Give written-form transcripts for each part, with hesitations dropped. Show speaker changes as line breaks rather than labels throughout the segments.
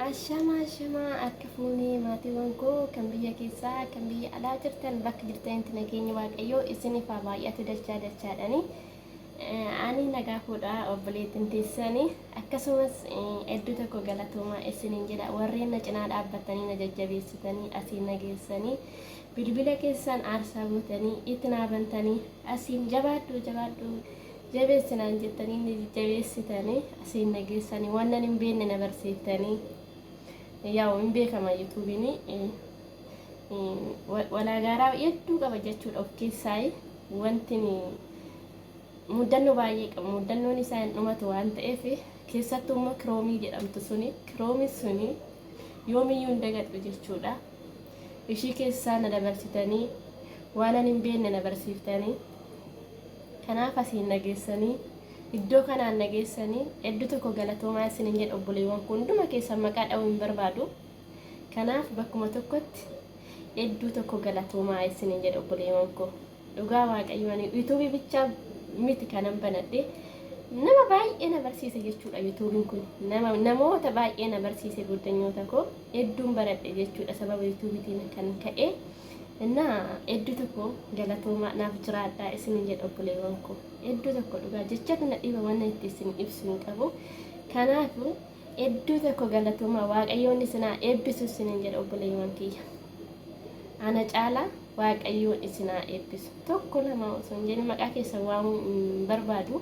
Ashama akka fuunee maatiiwwan koo kan biyya keessaa kan biyya alaa jirtan bakka jirtanitti nageenya waaqayyoo isiniif haa baay'atu dachaadhaani. Ani nagaa fuudhaa obboleettiin teessanii akkasumas hedduu tokko galatoomaa isiniin jedha. Warreen na cinaa dhaabbatanii na jajjabeessitanii asiin nageessanii bilbila keessan aarsaa gootanii itti naabantanii asiin jabaadhu jabeessinaan jettanii ni jajjabeessitanii asiin nageessanii waan hin beekne na barsiiftanii. Yaa'u hin beekama yuutuubiin walagaaraa hedduu qaba jechuudha of keessaa wanti mudannoo baay'ee qaba. Mudannoon isaa hin dhumatu waan ta'eef keessattuu immoo kiroomii jedhamtu suni yoomiyyuu hin dagadhu jechuudha. Ishii keessaa na dabarsitanii waan hin beekne na barsiiftanii kanaaf asiin nageessanii iddoo kanaan nageessanii hedduu tokko galatoomaa isiniin jedha obboleewwan kun hunduma keessan maqaa dha'uu hin barbaadu. Kanaaf bakkuma tokkotti hedduu tokko galatoomaa isiniin jedha obboleewwan koo. Dhugaa waaqayyoon yuutuubii bichaa miti kanan banadhe nama baay'ee na barsiise jechuudha. Yuutuubiin kun namoota baay'ee na barsiise guddanyoota koo hedduun baradhe jechuudha sababa yuutuubiitiin kan ka'e. Innaa hedduu tokko galatoomaa naaf jiraadhaa isiniin jedha obboleewwan koo. Hedduu tokko dhugaa jecha kana dhiba waan itti isin ibsu hin qabu. Kanaaf hedduu tokko galatoomaa waaqayyoon isinaa eebbisu isiniin jedha obboleewwan kiyya. Ana caalaa waaqayyoon isinaa eebbisu. Tokko lama osoo hin jedhin maqaa keessan waamuu hin barbaadu.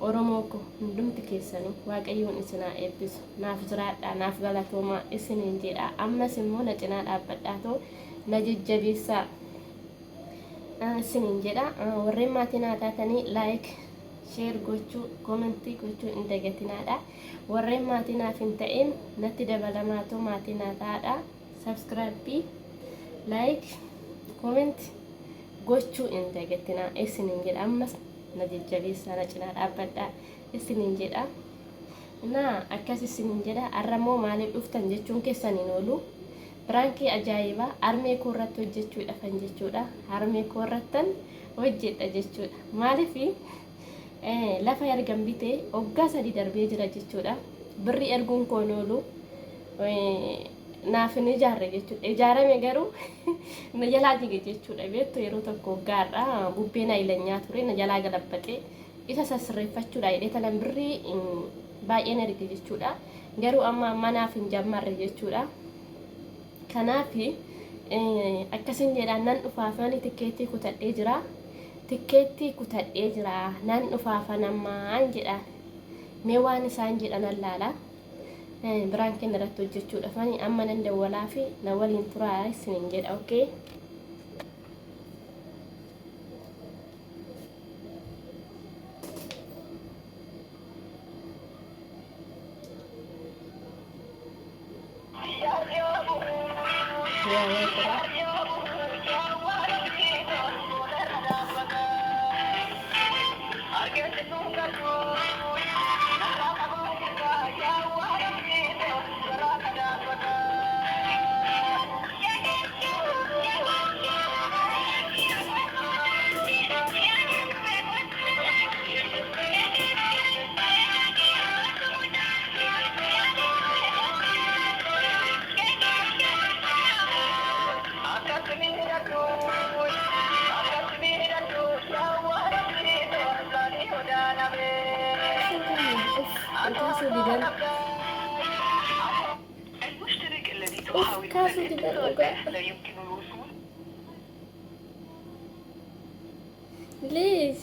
Oromoo ko hundumti keessanii waaqayyoon isinaa eebbisu. Naaf jiraadhaa naaf galatoomaa isiniin jedha. Ammas immoo na cinaa dhaabbadhaatoo na jajjabeessaa isiniin jedha. Warreen maatii naa taatanii laayik sheer gochuu koomentii gochuu hin dagatinaadha. Warreen maatii naaf hin ta'in natti dabalamaatoo maatii naa taadha. Sabskiraaybii laayik koomentii gochuu hin dagatinaa isiniin jedha. Ammas na jajjabeessaa na cinaa dhaabbadhaa isiniin jedha. Naa akkas isiniin jedha. Har'ammoo maaliif dhuftan jechuun keessaniin oolu. Birankii ajaa'ibaa harmee koo irratti hojjechuudhaafan jechuudha. Harmee koo irrattan hojjedha jechuudha. Maaliif lafa ergan bitee waggaa 3 darbee jira jechuudha. Birri erguun koon oolu naaf ni ijaarre jechuudha. Ijaarame garuu na jalaa jige jechuudha. Beektu yeroo tokko waggaarraa bubbeen ayilanyaa ture na jalaa galabbatee isa sassirreeffachuudha jedhee tanan birri baay'een erge jechuudha. Garuu amma naaf hin jammarre jechuudha. Kanaaf akkasin jedhaan nan dhufaafani tikeettii kutadhee jira. Tikeettii kutadhee jira nan dhufaafan ammaan jedha. Mee waan isaan jedhan allaala. Biraan kenna irratti hojjechuudhaafani amma nan dawwalaa fi na waliin turaa isiniin jedha. Okay.
المشترك الذي تحاول الاتصال لا يمكن الوصول.
ليش؟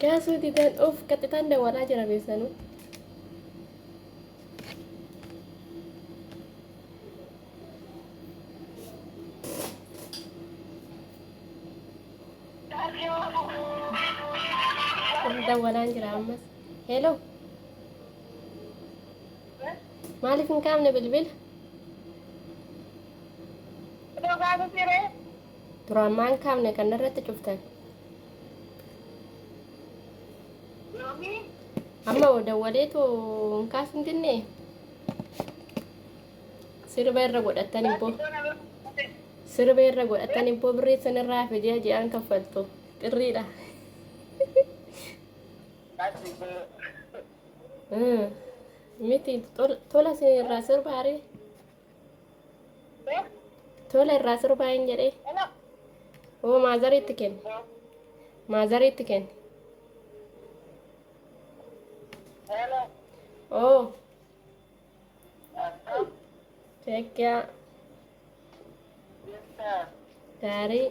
كاسو ديدان اوف كتتان دا ولا جرى بيسانو دا ولا جرى امس. هلو مالك نكامل بالبل ترى ما نكامل كان نرت شفتك أما ودولت ونكاس ندني سير بيرجع التاني بو سير بيرجع التاني بو بريد سن الرافع جاء أنك فلتو الريدة miti tola isin irraa sirbaare tola irraa sirbaa hin jedhee oo maazariitti kenne oo Chekia gaarii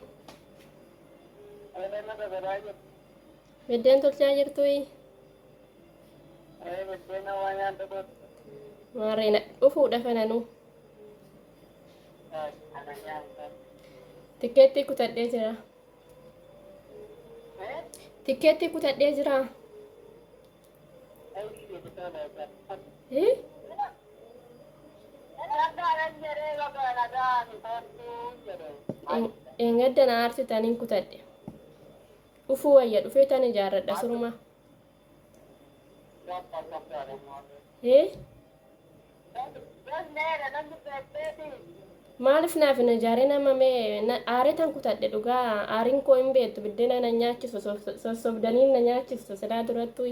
biddeen tolchaa jirtui maarreena dhufuudha fananu tikkeettii kutadhee jira tikkeettii kutadhee jira engaddan aarsitaniin kutadhe dhufuu wayya dhufee tan ijaarradha suruma maaliif naaf hin ijaaree nama mee aaree tan kutadhe dhugaa aariin koo hin beektu biddeena na nyaachisu sossobdaniin na nyaachistu silaa durattuu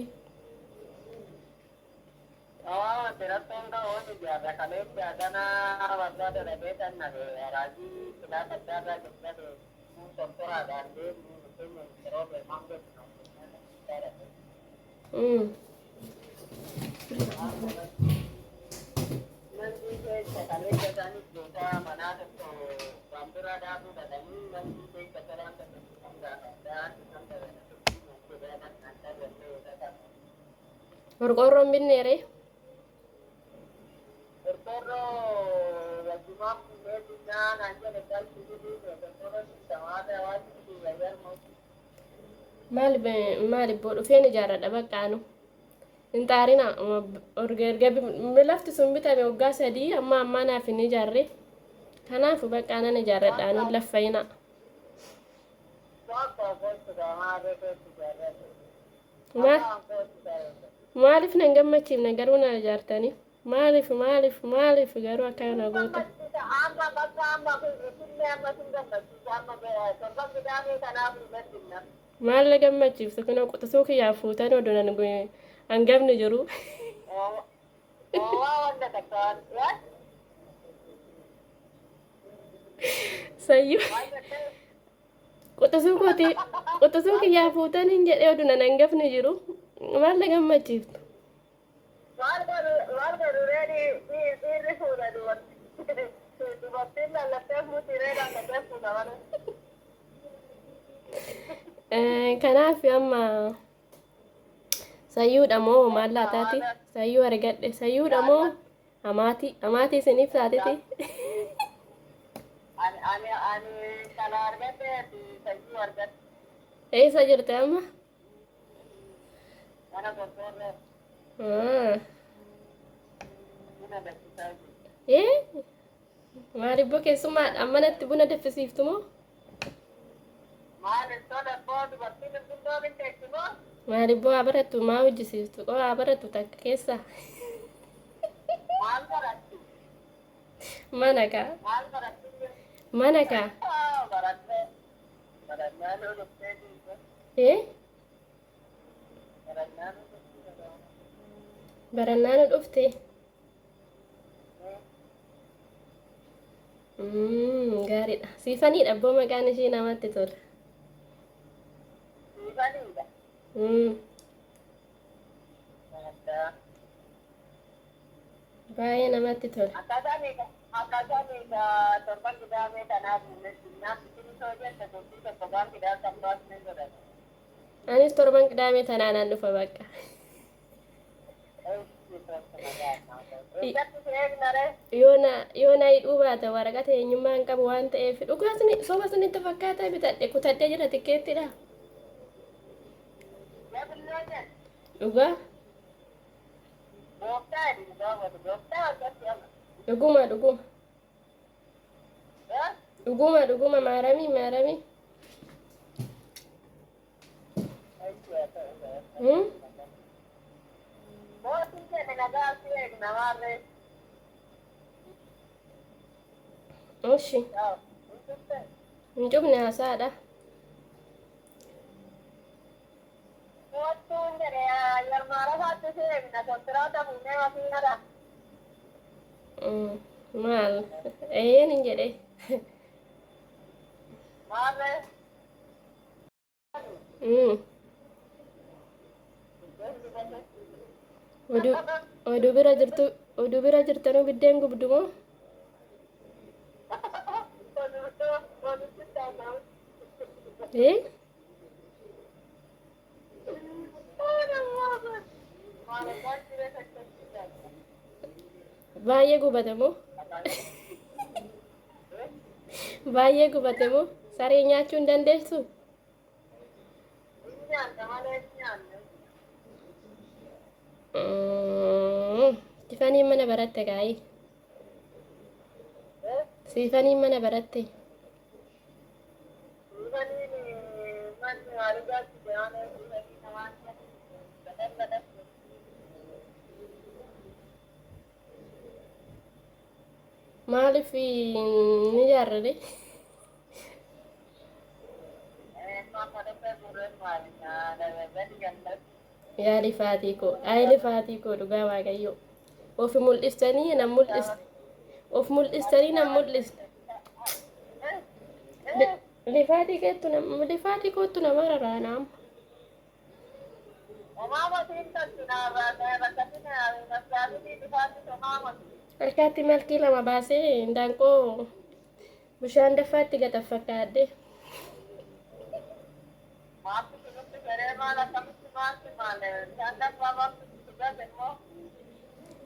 qorqorroon binneere maali boo dhufeen ijaarradha baqqaanu hin xaarina erga lafti sun bitame waggaa 3 amma ammaa naaf hin ijaarre kanaafu baqqaanan ijaarradhaanuun laffayina maaliif nan gammachiifne garuu na ijaartanii maaliif garuu akkana goota maal na gammachiiftu kun qotisuu kiyyaa fuutan odunan hangafni jiru sayyuu qotisuu kiyyaa fuutan hin jedhee odunan hangafni jiru maal na gammachiiftu kanaaf amma sayyuudha moo maal laataati sayyuu argadhe sayyuudha moo amaatii isiniif taatiti eessa jirte amma maalibboo keessummaadha ammanatti buna danfisiiftu moo maalibboo haa barattu maa hojjisiiftu qoo haa barattu takka keessa mana kaa barannaanu dhufte gaariidha siifaniidha abboo maqaan ishii namatti tola baay'ee namatti tola anis torban qidaamee tanaanaan dhufa bakka yoo na hidhuu baata waraqata eenyummaan qabu waan ta'eef dhugaasni soba sinitti fakkaata bitadhe kutadhee jira tikkeettidha dhugaa dhuguma maaramii oshi hin cufne haasaadha Maal een hin jedhe oduu bira jirtanuu biddeen gubdu moo baay'ee gubate moo baay'ee gubate moo saree nyaachuu hin dandeessu Sifanii mana baratte gaa'ii Sifanii mana baratte maaliif ni jaarrade yaali faatii koo ayili faatii koo dhugaa waaqayyo ofi mul'istanii nan mul'iste of mul'istanii nan mul'iste lifaatii kootu nama raraanaam harkaatti malkii lama baasee indaanqoo bishaan daffaatti gata fakkaadde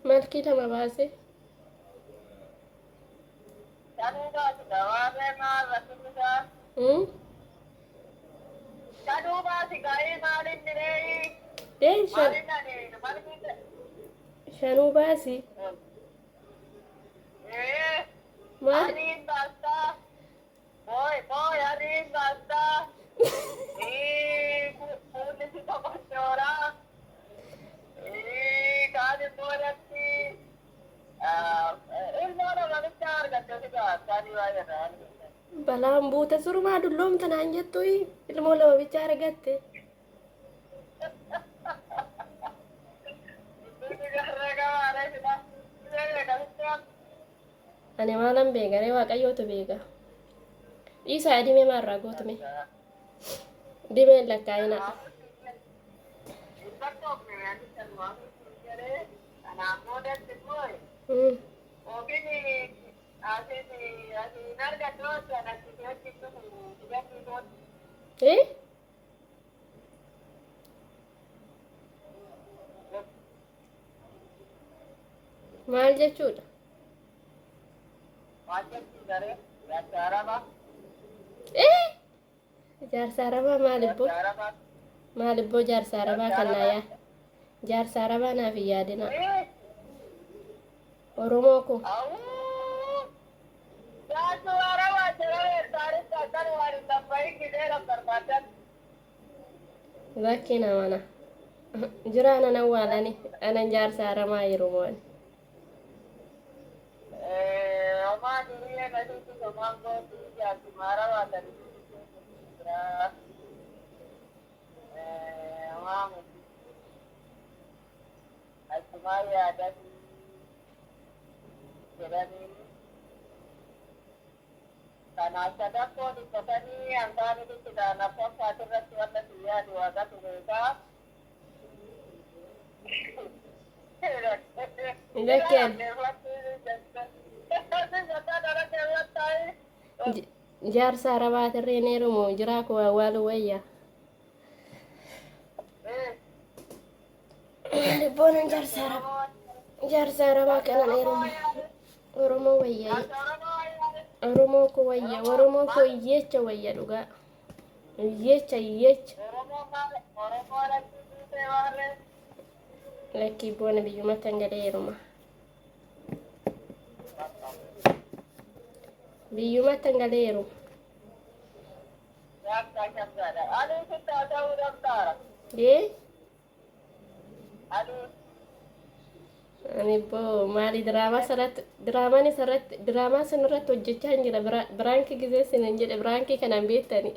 malkii lama baasee shanuu baasi maal balaan buute surumaa dulloomta naan jettu ilmoo lama bicha argatte ani maalan beekane waaqayyootu beeka dhiisaa dhimee maarraa gootume dhimeen lakkaa'ina maal jechuudha jaarsa arabaa maalibboo jaarsa arabaa kanaayaa jaarsa arabaa naaf hin yaadina oromoo ko bakki namana jiraan anan waalani anan jaarsa aramaa yerumoon jaarsa arabaa tirreen heerumoo jiraa koo awwaalu wayya Libboon jaarsa arabaa kanan heerumoo oromoo wayyaa oromoo ko wayya oromoo ko iyyeecha wayya dhugaa iyyeecha lakkii boona biyyumatti hangalee heeruma biyyumatti hangalee heeruma ani boo maali diraamaa sanarratti hojjechaa hin jira biraankii gisee sinan jedhe biraankii kanaan beektani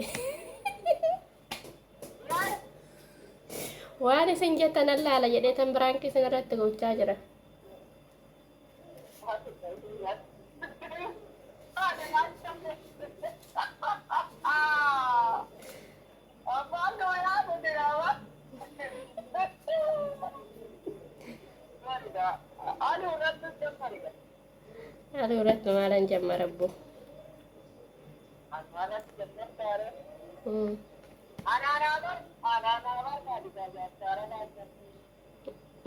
waan isin jettan allaala jedhee tan biraan isin irratti gochaa jira. Haaluu irratti maalan jammara abbo.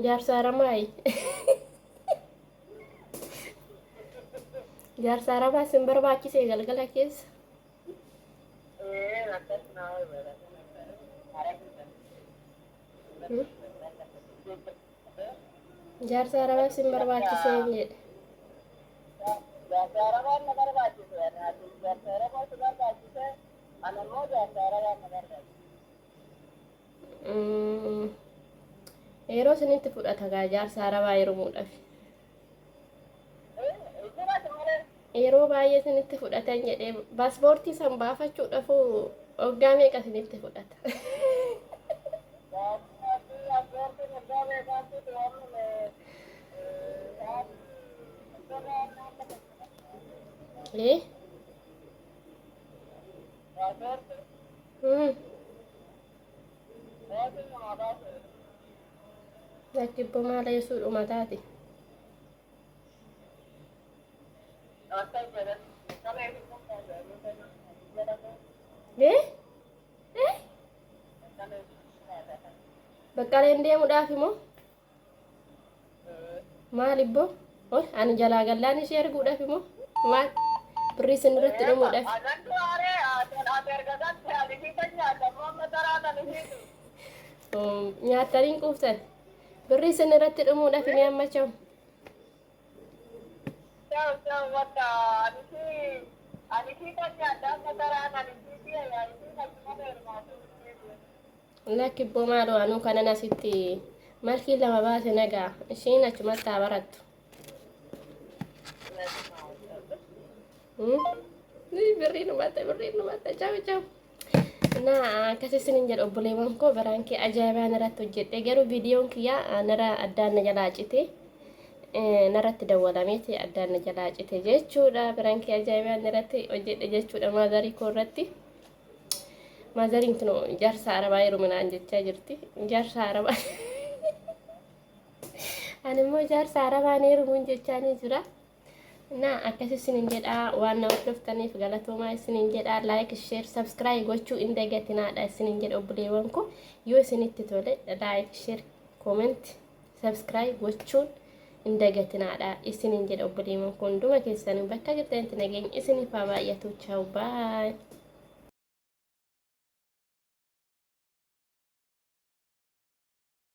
Jaarsa Ramaayi. Jaarsa Ramaa sin barbaachisee galgala keessa. Jaarsa Ramaa sin barbaachisee hin jedhe. Yeroo isinitti fudhata gaa jaarsa Arabaa heerumuudhaaf. Yeroo baay'ee isinitti fudhatan jedhee paaspoortii san baafachuudhaaf waggaa meeqa isinitti fudhata? Lakkibbo maala yesuudhuma taate. Baqqaleen deemuudhaaf immoo maal ibbo? Ani jalaa gallaan ishee arguudhaaf immoo maal birrii isin irratti dhumuudhaaf. Nyaataniin quuftan birrii isin irratti dhumuudhaaf ni hammachamu. Lakkibbo maaloo anuu kanan asitti malkii lama baase nagaa ishiin achumatti haa barattu. Birrii numatta cawu. Nah, akkasii isiniin jedhu obboleewwan koo biraan kee ajaa'ibaan irratti hojjedhe garuu viidiyoon kiyyaa nara addaan na jalaa cite narratti dawwalameeti addaan na jalaa cite jechuudha. Biraan kee ajaa'ibaan irratti hojjedhe jechuudha maazarii koo irratti. Maazariin kun jaarsa Arabaa heeruminaan jechaa jirti. Jaarsa Arabaa ani immoo jaarsa Arabaan heerumuun jechaanii jira. Na akkasii isiniin jedhaa waan na hordoftaniif galatoomaa isiniin jedhaa like share subscribe gochuu hin dagatinaadha isiniin jedha obboleewwan koo yoo isinitti tole like share comment subscribe gochuun hin dagatinaadha isiniin jedha obboleewwan koo hunduma keessanii bakka jirtanitti nageenya isiniif haa baay'atu. Ciao bye.